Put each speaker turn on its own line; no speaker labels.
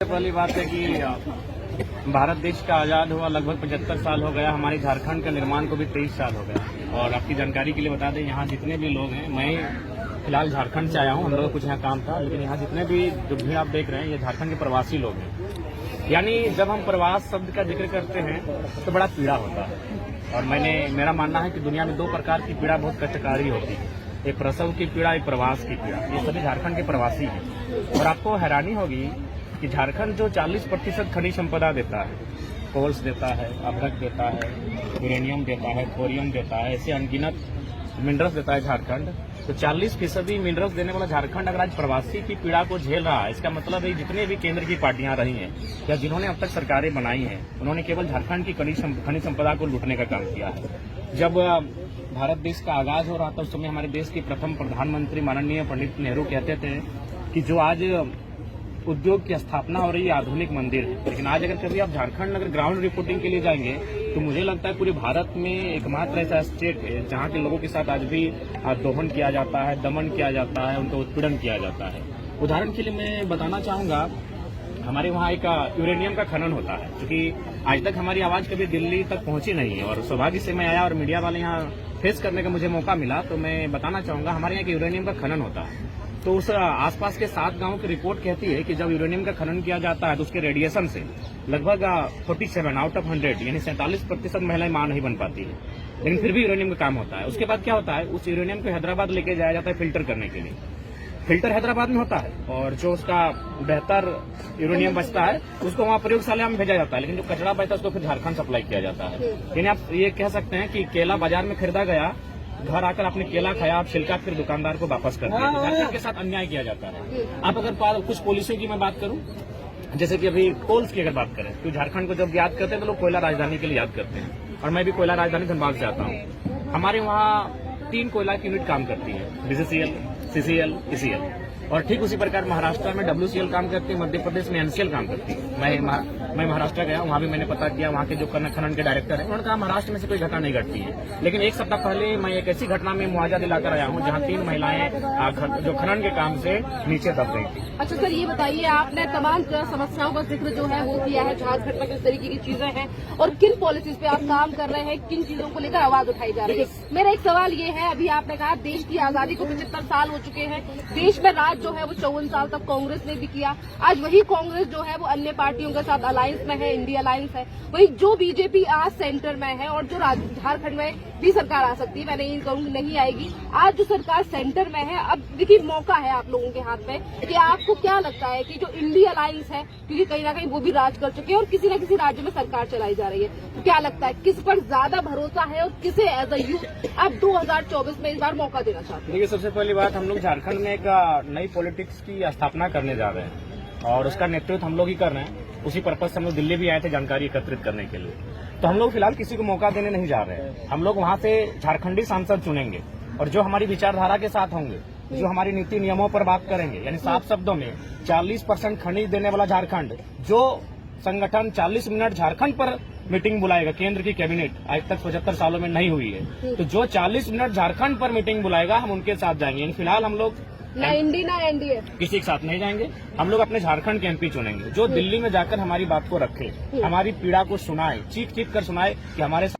पहली बात है कि भारत देश का आज़ाद हुआ लगभग 75 साल हो गया। हमारे झारखंड के निर्माण को भी 23 साल हो गया। और आपकी जानकारी के लिए बता दें, यहाँ जितने भी लोग हैं, मैं फिलहाल झारखंड से आया हूँ, हम लोगों को कुछ यहाँ काम था, लेकिन यहाँ जितने भी जो भीड़ आप देख रहे हैं, ये झारखंड के प्रवासी लोग हैं। यानी जब हम प्रवास शब्द का जिक्र करते हैं तो बड़ा पीड़ा होता है। और मेरा मानना है कि दुनिया में 2 प्रकार की पीड़ा बहुत कष्टकारी होती है, एक प्रसव की पीड़ा, एक प्रवास की पीड़ा। ये सभी झारखंड के प्रवासी हैं। और आपको हैरानी होगी कि झारखंड जो 40% खनिज संपदा देता है, कोल्स देता है, अभ्रक देता है, यूरेनियम देता है, थोरियम देता है, ऐसे अनगिनत मिनरल्स देता है झारखंड। तो 40% मिनरल्स देने वाला झारखंड अगर आज प्रवासी की पीड़ा को झेल रहा है, इसका मतलब है जितने भी केंद्र की पार्टियां रही हैं या जिन्होंने अब तक सरकारें बनाई हैं, उन्होंने केवल झारखंड की खनिज संपदा को लूटने का काम किया है। जब भारत देश का आगाज हो रहा था, उस समय हमारे देश के प्रथम प्रधानमंत्री माननीय पंडित नेहरू कहते थे कि जो आज उद्योग की स्थापना हो रही है, आधुनिक मंदिर है। लेकिन आज अगर कभी आप झारखंड अगर ग्राउंड रिपोर्टिंग के लिए जाएंगे तो मुझे लगता है पूरे भारत में एकमात्र ऐसा स्टेट है जहां के लोगों के साथ आज भी दोहन किया जाता है, दमन किया जाता है, उनका उत्पीड़न किया जाता है। उदाहरण के लिए मैं बताना चाहूंगा, हमारे वहाँ एक यूरेनियम का खनन होता है, क्योंकि आज तक हमारी आवाज कभी दिल्ली तक पहुंची नहीं है। और सौभाग्य से मैं आया और मीडिया वाले यहाँ फेस करने का मुझे मौका मिला, तो मैं बताना चाहूंगा हमारे यहाँ यूरेनियम का खनन होता है। तो उस आसपास के 7 गांवों की रिपोर्ट कहती है कि जब यूरेनियम का खनन किया जाता है तो उसके रेडिएशन से लगभग 47 आउट ऑफ 100 यानी 47% महिलाएं मां नहीं बन पाती है। लेकिन फिर भी यूरेनियम का काम होता है। उसके बाद क्या होता है, उस यूरेनियम को हैदराबाद लेके जाया जाता है फिल्टर करने के लिए। फिल्टर हैदराबाद में होता है और जो उसका बेहतर यूरेनियम बचता है उसको वहाँ प्रयोगशाला में भेजा जाता है, लेकिन जो कचरा बचता है उसको फिर झारखंड सप्लाई किया जाता है। यानी आप ये कह सकते हैं कि केला बाजार में खरीदा गया, घर आकर आपने केला खाया, आप छिलका फिर दुकानदार को वापस कर दिया। झारखंड के साथ अन्याय किया जाता है। आप अगर कुछ पॉलिसियों की मैं बात करूं, जैसे कि अभी कोल्स की अगर बात करें तो झारखंड को जब याद करते हैं तो लोग कोयला राजधानी के लिए याद करते हैं, और मैं भी कोयला राजधानी धनबाद से आता हूँ। हमारे वहाँ 3 कोयला की यूनिट काम करती है, बीसीसीएल, सीसीएल, ईसीएल। और ठीक उसी प्रकार महाराष्ट्र में WCL काम करती है, मध्य प्रदेश में NCL काम करती है। मैं महाराष्ट्र गया, वहाँ भी मैंने पता किया, वहाँ के जो खनन के डायरेक्टर हैं उन्होंने कहा महाराष्ट्र में से कोई घटना नहीं घटती है। लेकिन एक सप्ताह पहले मैं एक ऐसी घटना में मुआवजा दिलाकर आया हूँ जहाँ 3 महिलाएं जो खनन के काम से नीचे दब गई थी।
अच्छा सर, ये बताइए, आपने तमाम समस्याओं का जिक्र जो है वो किया है, झारखंड में किस तरीके की चीजें हैं और किन पॉलिसीज पे आप काम कर रहे हैं, किन चीजों को लेकर आवाज उठाई जा रही है। मेरा एक सवाल ये है, अभी आपने कहा देश की आजादी को 75 साल हो चुके हैं, देश में राज जो है वो 54 साल तक कांग्रेस ने भी किया। आज वही कांग्रेस जो है वो अन्य पार्टियों के साथ अलायंस में है, इंडिया अलायंस है। वही जो बीजेपी आज सेंटर में है और जो झारखंड में भी सरकार आ सकती है, मैं नहीं कहूंगी नहीं आएगी, आज जो सरकार सेंटर में है, अब देखिए मौका है आप लोगों के हाथ में कि आपको क्या लगता है कि जो इंडिया अलायंस है, क्योंकि कहीं ना कहीं वो भी राज कर चुके हैं और किसी न किसी राज्य में सरकार चलाई जा रही है, तो क्या लगता है किस पर ज्यादा भरोसा है और किसे एज अ यूथ आप 2024 में इस बार मौका देना चाहते हैं?
देखिए, सबसे पहली बात, हम लोग झारखंड में एक नई पॉलिटिक्स की स्थापना करने जा रहे हैं और उसका नेतृत्व हम लोग ही कर रहे हैं। उसी पर्पज से हम लोग दिल्ली भी आए थे जानकारी एकत्रित करने के लिए। तो हम लोग फिलहाल किसी को मौका देने नहीं जा रहे हैं। हम लोग वहाँ से झारखंडी सांसद चुनेंगे और जो हमारी विचारधारा के साथ होंगे, जो हमारी नीति नियमों पर बात करेंगे, यानी साफ शब्दों में 40% खनिज देने वाला झारखंड, जो संगठन 40 मिनट झारखंड पर मीटिंग बुलाएगा, केंद्र की कैबिनेट आज तक 75 सालों में नहीं हुई है, तो जो 40 मिनट झारखंड पर मीटिंग बुलाएगा हम उनके साथ जाएंगे। यानी फिलहाल हम लोग
ना इंडी ना एनडीए
किसी के साथ नहीं जाएंगे। हम लोग अपने झारखंड के MP चुनेंगे जो दिल्ली में जाकर हमारी बात को रखे, हमारी पीड़ा को सुनाए, चीख चीख कर सुनाए कि हमारे